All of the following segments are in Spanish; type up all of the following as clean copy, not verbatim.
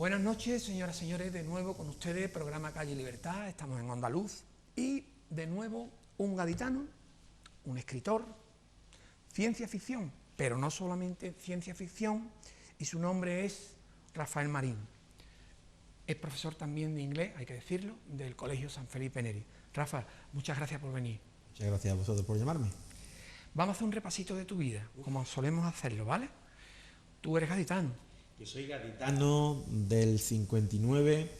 Buenas noches, señoras y señores, de nuevo con ustedes, programa Calle Libertad, estamos en Andaluz y de nuevo un gaditano, un escritor, ciencia ficción, pero no solamente ciencia ficción, y su nombre es Rafael Marín. Es profesor también de inglés, hay que decirlo, del Colegio San Felipe Neri. Rafa, muchas gracias por venir. Muchas gracias a vosotros por llamarme. Vamos a hacer un repasito de tu vida, como solemos hacerlo, ¿vale? Tú eres gaditano. Yo soy gaditano del 59,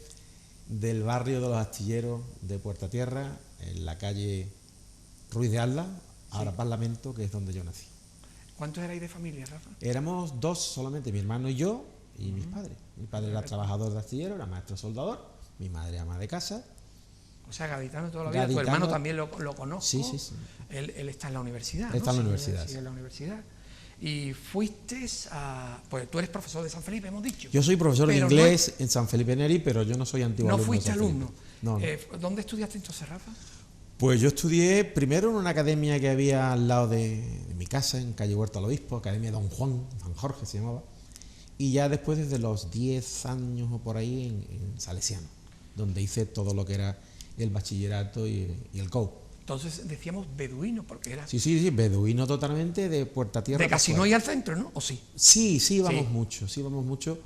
del barrio de los Astilleros de Puerta Tierra, en la calle Ruiz de Alda, ahora sí. Parlamento, que es donde yo nací. ¿Cuántos erais de familia, Rafa? Éramos dos solamente, mi hermano y yo, y mis padres. Mi padre era trabajador de astillero, era maestro soldador, mi madre ama de casa. O sea, gaditano toda la vida. Tu hermano también lo conozco. Sí, sí, sí. Él está en la universidad, Está en la universidad. Sí, en la universidad. Y fuiste a... Pues tú eres profesor de San Felipe, hemos dicho. Yo soy profesor de inglés en San Felipe Neri, pero yo no soy antiguo alumno. No fuiste alumno. No. ¿Dónde estudiaste entonces, Rafa? Pues yo estudié primero en una academia que había al lado de mi casa, en calle Huerta al Obispo, Academia Don Juan, San Jorge se llamaba. Y ya después, desde los 10 años o por ahí, en Salesiano, donde hice todo lo que era el bachillerato y el COU. Entonces decíamos beduino, porque era... Sí, beduino totalmente, de Puerta Tierra. De casi no ir al centro, ¿no? ¿O sí? Sí, vamos mucho.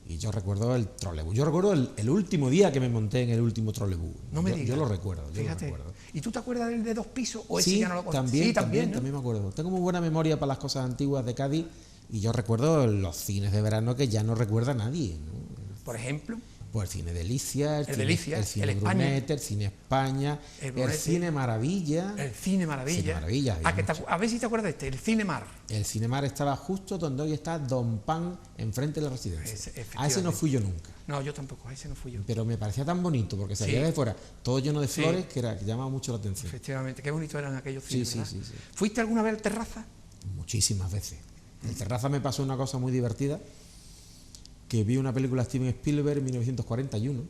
Y yo recuerdo el trolebús. Yo recuerdo el último día que me monté en el último trolebús. No me digas. Yo lo recuerdo, Fíjate. Yo lo recuerdo. ¿Y tú te acuerdas del de 2 pisos o ese sí, ya no lo conoces? Sí, también me acuerdo. Tengo muy buena memoria para las cosas antiguas de Cádiz y yo recuerdo los cines de verano que ya no recuerda nadie, ¿no? Por ejemplo... Pues el cine Delicia, el cine Brunet, el cine España, el cine Maravilla. El cine Maravilla. A ver si te acuerdas de este, el Cine Mar. El Cine Mar estaba justo donde hoy está Don Pan, enfrente de la residencia. A ese no fui yo nunca. No, yo tampoco, a ese no fui yo. Pero me parecía tan bonito, porque salía de fuera todo lleno de flores que llamaba mucho la atención. Efectivamente, qué bonito eran aquellos cines, sí. ¿Fuiste alguna vez al Terraza? Muchísimas veces. En el Terraza me pasó una cosa muy divertida, que vi una película de Steven Spielberg en 1941,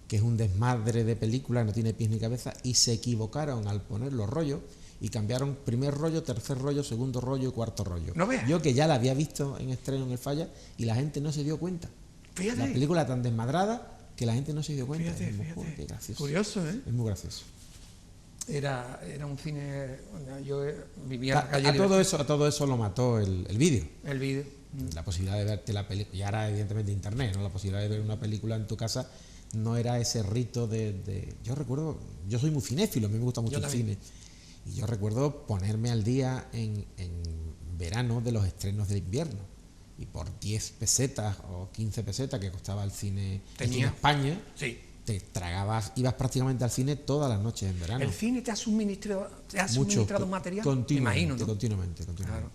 que es un desmadre de película, no tiene pies ni cabeza, y se equivocaron al poner los rollos y cambiaron primer rollo, tercer rollo, segundo rollo y cuarto rollo. No veas. Yo que ya la había visto en estreno en el Falla y la gente no se dio cuenta. Fíjate. La película tan desmadrada que la gente no se dio cuenta. Fíjate. Qué gracioso. Curioso, ¿eh? Es muy gracioso. Era un cine... Yo vivía en la calle... A todo eso lo mató el vídeo. El vídeo. La posibilidad de verte la película, y ahora evidentemente internet, ¿no? La posibilidad de ver una película en tu casa no era ese rito de... Yo recuerdo, yo soy muy cinéfilo, a mí me gusta mucho el cine, y yo recuerdo ponerme al día en verano de los estrenos de invierno, y por 10 pesetas o 15 pesetas que costaba el cine en España, te tragabas, ibas prácticamente al cine todas las noches en verano. ¿El cine te ha suministrado material? Continuamente, imagino, ¿no? Continuamente. Claro.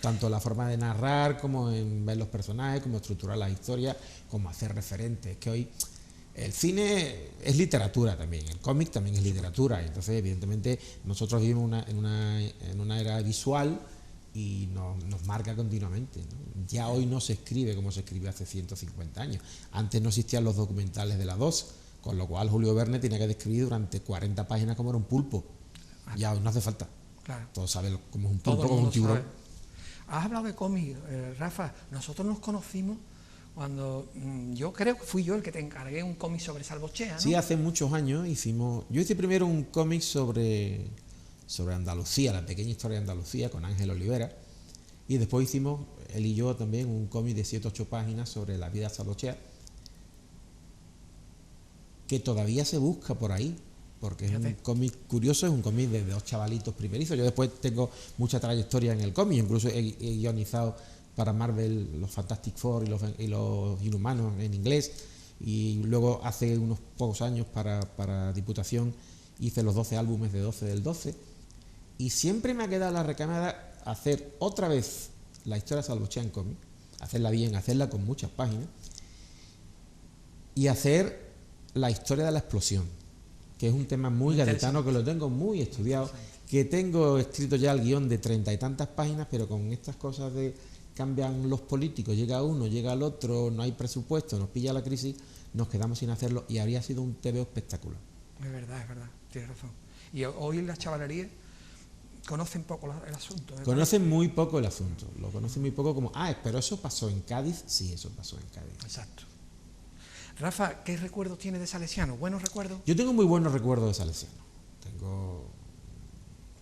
Tanto la forma de narrar, como en ver los personajes, como estructurar las historias, como hacer referentes. Que hoy el cine es literatura también, el cómic también es literatura. Y entonces, evidentemente, nosotros vivimos en una era visual y nos marca continuamente, ¿no? Ya hoy no se escribe como se escribió hace 150 años. Antes no existían los documentales de la 2, con lo cual Julio Verne tenía que describir durante 40 páginas como era un pulpo. Ya hoy no hace falta. Claro. Todos saben cómo es un pulpo, como es un tiburón. Has hablado de cómic, Rafa. Nosotros nos conocimos cuando yo creo que fui yo el que te encargué un cómic sobre Salvochea, ¿no? Sí, hace muchos años yo hice primero un cómic sobre Andalucía, la pequeña historia de Andalucía, con Ángel Olivera, y después hicimos, él y yo también, un cómic de 7 o 8 páginas sobre la vida de Salvochea, que todavía se busca por ahí, porque es un cómic curioso, es un cómic de 2 chavalitos primerizos. Yo después tengo mucha trayectoria en el cómic, incluso he guionizado para Marvel los Fantastic Four y los Inhumanos en inglés, y luego hace unos pocos años para Diputación hice los 12 álbumes de 12 del 12, y siempre me ha quedado la recámara hacer otra vez la historia de Salvochea en cómic, hacerla bien, hacerla con muchas páginas, y hacer la historia de la explosión, que es un tema muy gaditano, que lo tengo muy estudiado, que tengo escrito ya el guión de 30 y tantas páginas, pero con estas cosas de cambian los políticos, llega uno, llega el otro, no hay presupuesto, nos pilla la crisis, nos quedamos sin hacerlo, y habría sido un TVO espectacular. Es verdad, tienes razón. Y hoy en la chavalería conocen poco el asunto. Conocen muy poco el asunto, lo conocen muy poco como, pero eso pasó en Cádiz, sí, eso pasó en Cádiz. Exacto. Rafa, ¿qué recuerdos tienes de Salesiano? ¿Buenos recuerdos? Yo tengo muy buenos recuerdos de Salesiano. Tengo...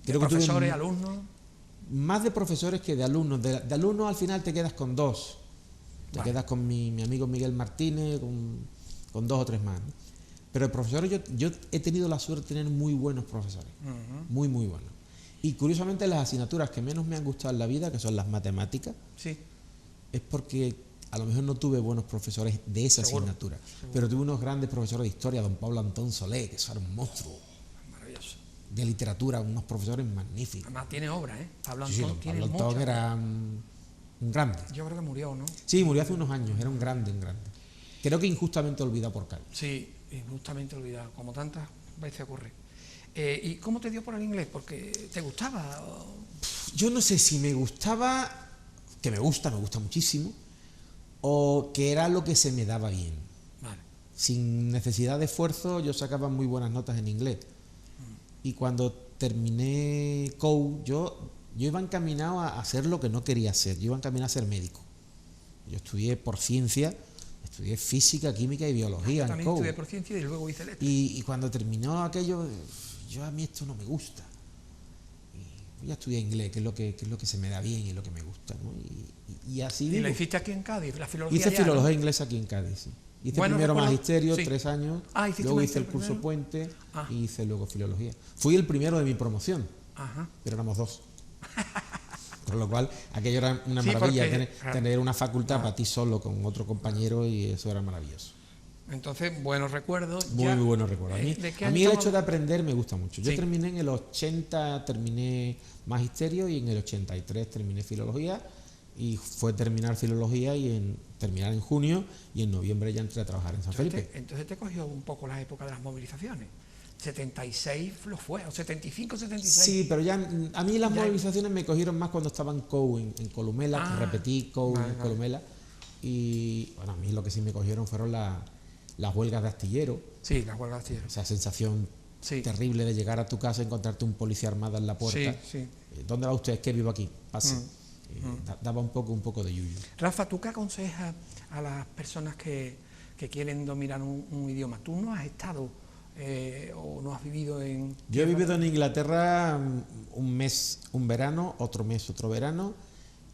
¿De profesores, alumnos? Más de profesores que de alumnos. De alumnos al final te quedas con dos. Te Vale. quedas con mi amigo Miguel Martínez, con dos o tres más, ¿no? Pero de profesores yo he tenido la suerte de tener muy buenos profesores. Muy, muy buenos. Y curiosamente las asignaturas que menos me han gustado en la vida, que son las matemáticas, Sí. es porque a lo mejor no tuve buenos profesores de esa Seguro, asignatura. seguro. Pero tuve unos grandes profesores de historia, don Pablo Antón Solé, que eso era un monstruo. Maravilloso. De literatura, unos profesores magníficos. Además tiene obra, ¿eh? Pablo Sí, sí, Antón don tiene Pablo Antón muchas. era un grande. Yo creo que murió, ¿no? Sí, murió hace unos años, era un grande, un grande. Creo que injustamente olvidado por Cádiz. Sí, injustamente olvidado, como tantas veces ocurre. ¿Y cómo te dio por el inglés? ¿Porque te gustaba? Yo no sé si me gustaba, que me gusta muchísimo, o que era lo que se me daba bien. Vale. Sin necesidad de esfuerzo, yo sacaba muy buenas notas en inglés. Y cuando terminé COU, yo iba encaminado a hacer lo que no quería hacer. Yo iba encaminado a ser médico. Yo estudié por ciencia, estudié física, química y biología Yo en también COU. estudié por ciencia y luego hice letras. Y cuando terminó aquello, yo a mí esto no me gusta. Y ya estudié inglés, que es lo que se me da bien y es lo que me gusta, ¿no? Y así ¿Y digo. la hiciste aquí en Cádiz? ¿La filología Hice allá, filología no? inglesa aquí en Cádiz, sí. Hice Bueno, primero recuerdo- magisterio, sí. 3 años, ¿hiciste luego hice el magisterio curso primero? puente Ah. y hice luego filología. Fui el primero de mi promoción, Ajá. pero éramos 2. Con lo cual, aquello era una Sí, maravilla, porque- tener una facultad para ti solo con otro compañero y eso era maravilloso. Entonces, buenos recuerdos. Muy, Ya, muy buenos recuerdos. ¿de qué A año mí el estamos hecho de aprender me gusta mucho. Yo Sí. terminé en el 80, terminé magisterio y en el 83 terminé filología y fue terminar filología y terminar en junio y en noviembre ya entré a trabajar en San Felipe. Entonces te cogió un poco la época de las movilizaciones. 76 lo fue, o 75, 76. Sí, pero ya a mí las Ya- movilizaciones me cogieron más cuando estaba en COU, en Columela, que Ah, repetí COU vale, en vale. Columela. Y bueno, a mí lo que sí me cogieron fueron las huelgas de astillero, Sí, las huelgas de astillero. esa sensación Sí. terrible de llegar a tu casa y encontrarte un policía armado en la puerta. Sí, sí. ¿Dónde va usted? Es que vivo aquí, pase. Daba un poco de yuyu. Rafa, ¿tú qué aconsejas a las personas que quieren dominar un idioma? ¿Tú no has estado o no has vivido en...? Yo he vivido en Inglaterra un mes, un verano, otro mes, otro verano,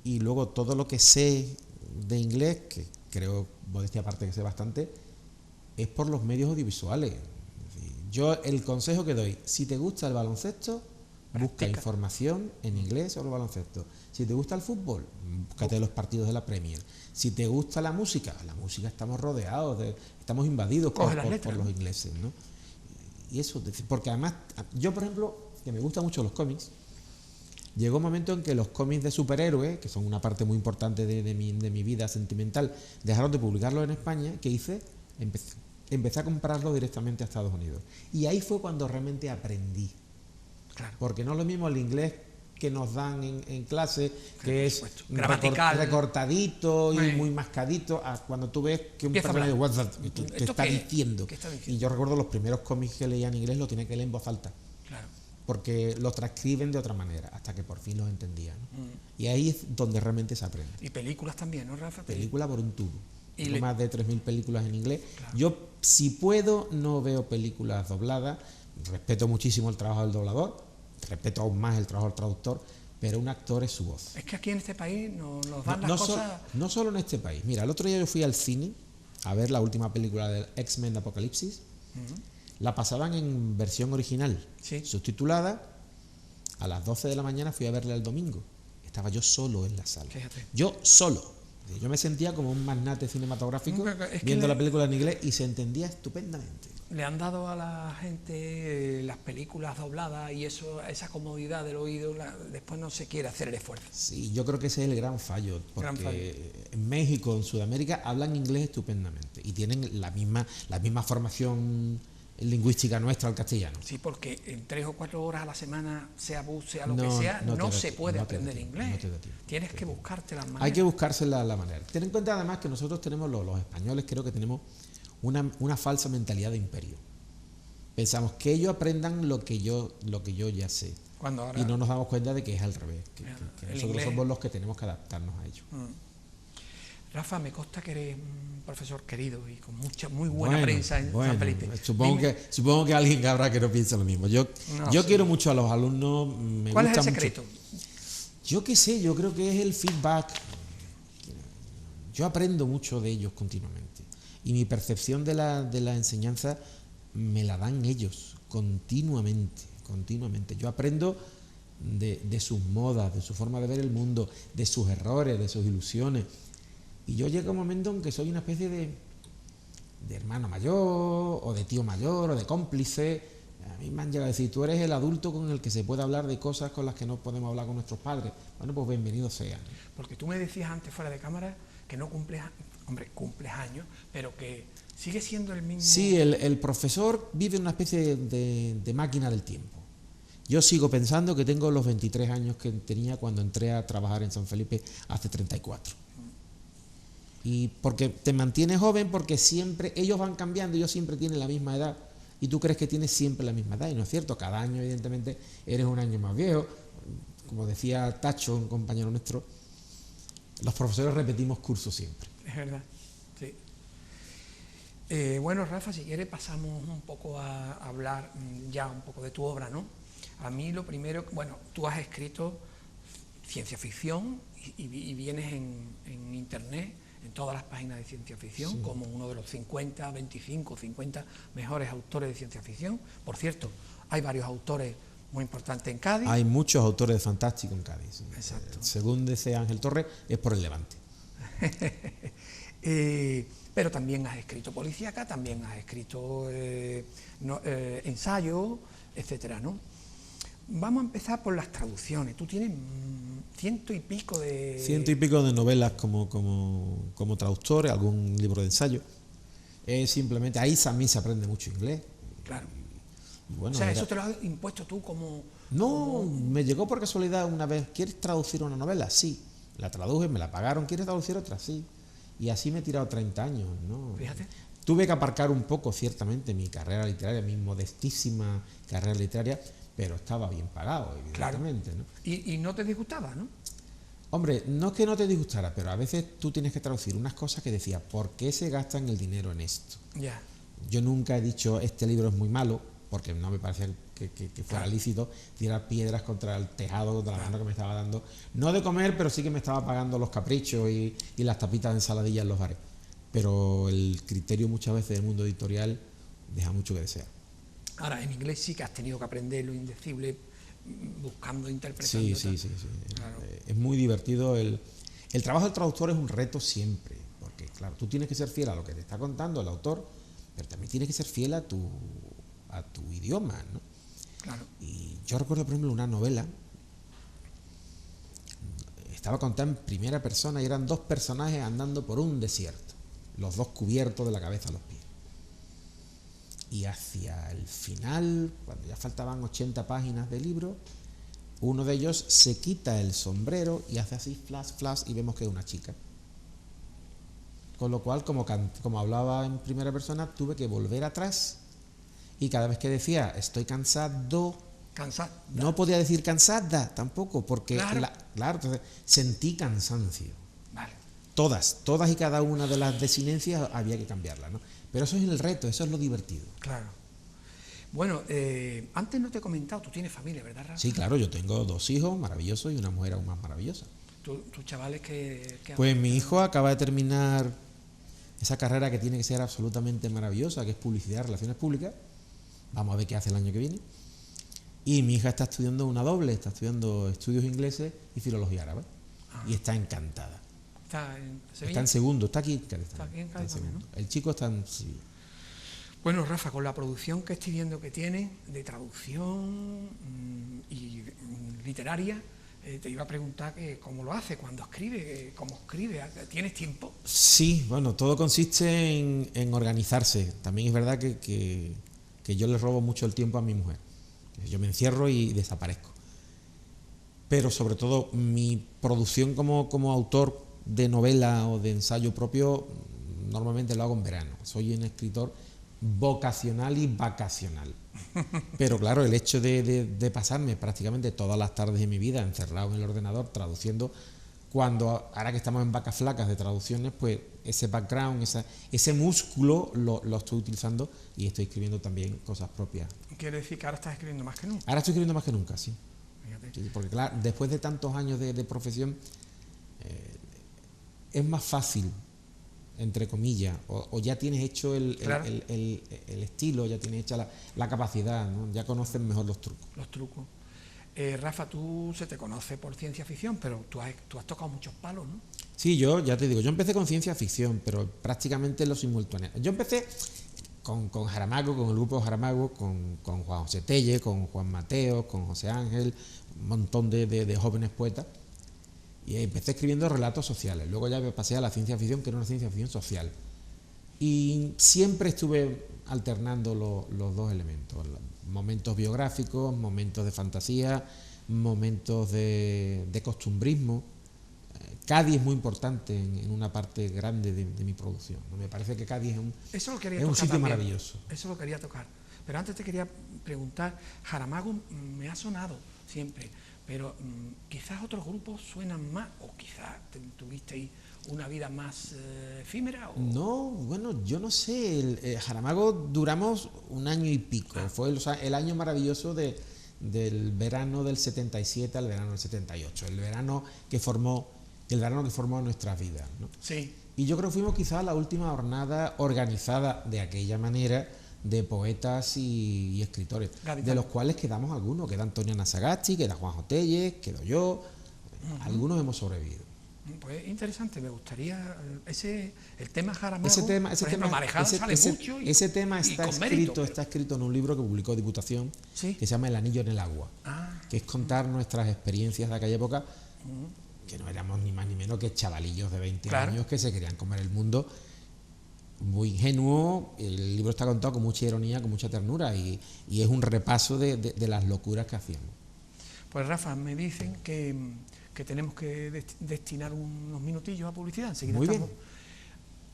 y luego todo lo que sé de inglés, que creo, modestia aparte que sé bastante, es por los medios audiovisuales. Es decir, yo el consejo que doy, si te gusta el baloncesto, busca Practica. información en inglés sobre el baloncesto. Si te gusta el fútbol, búscate los partidos de la Premier. Si te gusta la música estamos rodeados, estamos invadidos Coge por, las por- letras, por los ¿no? ingleses, ¿no? Y eso, porque además, yo por ejemplo, que me gustan mucho los cómics, llegó un momento en que los cómics de superhéroes, que son una parte muy importante de mi vida sentimental, dejaron de publicarlos en España. ¿Qué hice? Empecé a comprarlos directamente a Estados Unidos. Y ahí fue cuando realmente aprendí. Claro. Porque no es lo mismo el inglés que nos dan en clase, que es supuesto. Gramatical. recortadito y Sí. muy mascadito, a cuando tú ves que un Empieza a personaje hablar. WhatsApp te ¿Esto está qué es? diciendo. ¿Qué está diciendo? Y yo recuerdo los primeros cómics que leía en inglés los tenía que leer en voz alta, Claro. porque los transcriben de otra manera, hasta que por fin los entendía, ¿no? Y ahí es donde realmente se aprende. Y películas también, ¿no, Rafa? Película por un tubo. Y Tengo le- más de 3.000 películas en inglés. Claro. Yo, si puedo, no veo películas dobladas. Respeto muchísimo el trabajo del doblador, respeto aún más el trabajo del traductor, pero un actor es su voz. Es que aquí en este país nos dan No, las no cosas... no solo en este país. Mira, el otro día yo fui al cine a ver la última película del X-Men de Apocalipsis. La pasaban en versión original, Sí. subtitulada. A las 12 de la mañana fui a verla el domingo. Estaba yo solo en la sala. Fíjate. Yo solo. Yo me sentía como un magnate cinematográfico Es que viendo la película en inglés y se entendía estupendamente. Le han dado a la gente las películas dobladas y eso, esa comodidad del oído, después no se quiere hacer el esfuerzo. Sí, yo creo que ese es el gran fallo, porque Gran fallo. en México, en Sudamérica, hablan inglés estupendamente y tienen la misma formación lingüística nuestra al castellano. Sí, porque en 3 o 4 horas a la semana, sea bus, sea lo No, que sea, no te no da se tiempo, puede no te da aprender tiempo, inglés. no te da tiempo. Tienes que buscarte las maneras. Hay que buscarse la manera. Ten en cuenta además que nosotros tenemos, los españoles, creo que tenemos una falsa mentalidad de imperio. Pensamos que ellos aprendan lo que yo ya sé. Cuando ahora, Y no nos damos cuenta de que es al revés, que el nosotros inglés. somos los que tenemos que adaptarnos a ellos. Rafa, me consta que eres un profesor querido y con muy buena prensa en San Felipe. Supongo que alguien habrá que no piensa lo mismo. Yo quiero mucho a los alumnos. ¿Cuál es el secreto? Yo qué sé, yo creo que es el feedback. Yo aprendo mucho de ellos continuamente. Y mi percepción de la enseñanza me la dan ellos continuamente. Yo aprendo de sus modas, de su forma de ver el mundo, de sus errores, de sus ilusiones. Y yo llego a un momento en que soy una especie de hermano mayor, o de tío mayor, o de cómplice. A mí me han llegado a decir, tú eres el adulto con el que se puede hablar de cosas con las que no podemos hablar con nuestros padres. Bueno, pues bienvenido sea. Porque tú me decías antes fuera de cámara que no cumples años, pero que sigue siendo el mismo... Sí, el profesor vive en una especie de máquina del tiempo. Yo sigo pensando que tengo los 23 años que tenía cuando entré a trabajar en San Felipe hace 34. Y porque te mantienes joven, porque siempre ellos van cambiando, ellos siempre tienen la misma edad y tú crees que tienes siempre la misma edad, y no es cierto. Cada año evidentemente eres un año más viejo. Como decía Tacho, un compañero nuestro, los profesores repetimos cursos siempre. Es verdad, sí. Bueno, Rafa, si quieres pasamos un poco a hablar ya un poco de tu obra, ¿no? A mí lo primero, bueno, tú has escrito ciencia ficción y vienes en internet, en todas las páginas de ciencia ficción, sí, como uno de los 50, 25, 50 mejores autores de ciencia ficción. Por cierto, hay varios autores muy importantes en Cádiz. Hay muchos autores de fantástico en Cádiz. Sí. Exacto. Según dice Ángel Torres, es por el Levante. Pero también has escrito policíaca, también has escrito ensayo, etcétera, ¿no? Vamos a empezar por las traducciones. Tú tienes ciento y pico de novelas como traductor, algún libro de ensayo. Simplemente ahí también se aprende mucho inglés. Claro. Bueno, o sea, eso te lo has impuesto tú como... No, me llegó por casualidad una vez. ¿Quieres traducir una novela? Sí. La traduje, me la pagaron. ¿Quieres traducir otra? Sí. Y así me he tirado 30 años, ¿no? Fíjate. Tuve que aparcar un poco, ciertamente, mi carrera literaria, mi modestísima carrera literaria, pero estaba bien pagado, evidentemente, claro. ¿no? Y no te disgustaba, ¿no? Hombre, no es que no te disgustara, pero a veces tú tienes que traducir unas cosas que decías, ¿por qué se gastan el dinero en esto? Ya. Yo nunca he dicho, este libro es muy malo, porque no me parecía que fuera lícito tirar piedras contra el tejado de la mano que me estaba dando, no de comer, pero sí que me estaba pagando los caprichos y las tapitas de ensaladilla en los bares. Pero el criterio muchas veces del mundo editorial deja mucho que desear. Ahora, en inglés sí que has tenido que aprender lo indecible, buscando, interpretando. Sí. Claro. Es muy divertido. El trabajo del traductor es un reto siempre, porque claro, tú tienes que ser fiel a lo que te está contando el autor, pero también tienes que ser fiel a tu idioma, ¿no? Claro. Y yo recuerdo, por ejemplo, una novela, estaba contada en primera persona y eran dos personajes andando por un desierto, los dos cubiertos de la cabeza a los pies. Y hacia el final, cuando ya faltaban 80 páginas de libro, uno de ellos se quita el sombrero y hace así, flash, flash, y vemos que es una chica. Con lo cual, como hablaba en primera persona, tuve que volver atrás y cada vez que decía estoy cansado, no podía decir cansada tampoco, porque claro, entonces sentí cansancio. Vale. Todas y cada una de las desinencias había que cambiarlas, ¿no? Pero eso es el reto, eso es lo divertido. Claro. Bueno, antes no te he comentado, tú tienes familia, ¿verdad, Rafa? Sí, claro, yo tengo 2 hijos maravillosos y una mujer aún más maravillosa. ¿Tus chavales qué Pues mi hijo acaba de terminar esa carrera que tiene que ser absolutamente maravillosa, que es publicidad, relaciones públicas. Vamos a ver qué hace el año que viene. Y mi hija está estudiando una doble, está estudiando estudios ingleses y filología árabe. Y está encantada. ¿Está en Sevilla? Está en segundo, está aquí. Está aquí en Cádiz también, ¿no? El chico está en Sevilla. Bueno, Rafa, con la producción que estoy viendo que tiene, de traducción y literaria, te iba a preguntar que cómo lo hace, cuando escribe, cómo escribe, ¿tienes tiempo? Sí, bueno, todo consiste en organizarse. También es verdad que yo le robo mucho el tiempo a mi mujer. Yo me encierro y desaparezco. Pero sobre todo mi producción como autor de novela o de ensayo propio normalmente lo hago en verano. Soy un escritor vocacional y vacacional. Pero claro, el hecho de pasarme prácticamente todas las tardes de mi vida encerrado en el ordenador traduciendo, cuando ahora que estamos en vacas flacas de traducciones, pues ese background, ese músculo lo estoy utilizando y estoy escribiendo también cosas propias. Quiere decir que ahora estás escribiendo más que nunca. Ahora estoy escribiendo más que nunca, sí. Fíjate. Sí, porque claro, después de tantos años de profesión, es más fácil, entre comillas, o ya tienes hecho el estilo, ya tienes hecha la capacidad, ¿no? Ya conoces mejor los trucos. Los trucos. Rafa, tú se te conoce por ciencia ficción, pero tú has tocado muchos palos, ¿no? Sí, yo ya te digo, yo empecé con ciencia ficción, pero prácticamente lo simultáneo. Yo empecé con Jaramago, con el grupo Jaramago, con Juan José Telle, con Juan Mateo, con José Ángel, un montón de jóvenes poetas, y empecé escribiendo relatos sociales. Luego ya me pasé a la ciencia ficción, que era una ciencia ficción social. Y siempre estuve alternando los dos elementos, momentos biográficos, momentos de fantasía, momentos de costumbrismo. Cádiz es muy importante en una parte grande de mi producción, ¿no? Me parece que Cádiz es un sitio también, maravilloso. Eso lo quería tocar. Pero antes te quería preguntar, Jaramago me ha sonado siempre, pero quizás otros grupos suenan más, o quizás tuvisteis una vida más efímera. ¿O? No, bueno, yo no sé. Jaramago duramos un año y pico. Fue el año maravilloso del verano del 77 al verano del 78. El verano que formó nuestras vidas, ¿no? Sí. Y yo creo que fuimos quizás la última jornada organizada de aquella manera de poetas y escritores, de los cuales quedamos algunos. Queda Antonio Nasagasti, queda Juan Jotelles, quedo yo. Algunos hemos sobrevivido. Pues interesante, me gustaría el tema Jaramago. Ese tema está escrito en un libro que publicó Diputación, ¿sí? Que se llama El anillo en el agua, que es contar nuestras experiencias de aquella época, que no éramos ni más ni menos que chavalillos de 20 años que se querían comer el mundo, muy ingenuo. El libro está contado con mucha ironía, con mucha ternura, y es un repaso de las locuras que hacíamos. Pues Rafa, me dicen que tenemos que destinar unos minutillos a publicidad. Enseguida muy estamos, bien.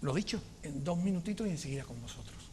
Lo dicho, en 2 minutitos y enseguida con vosotros.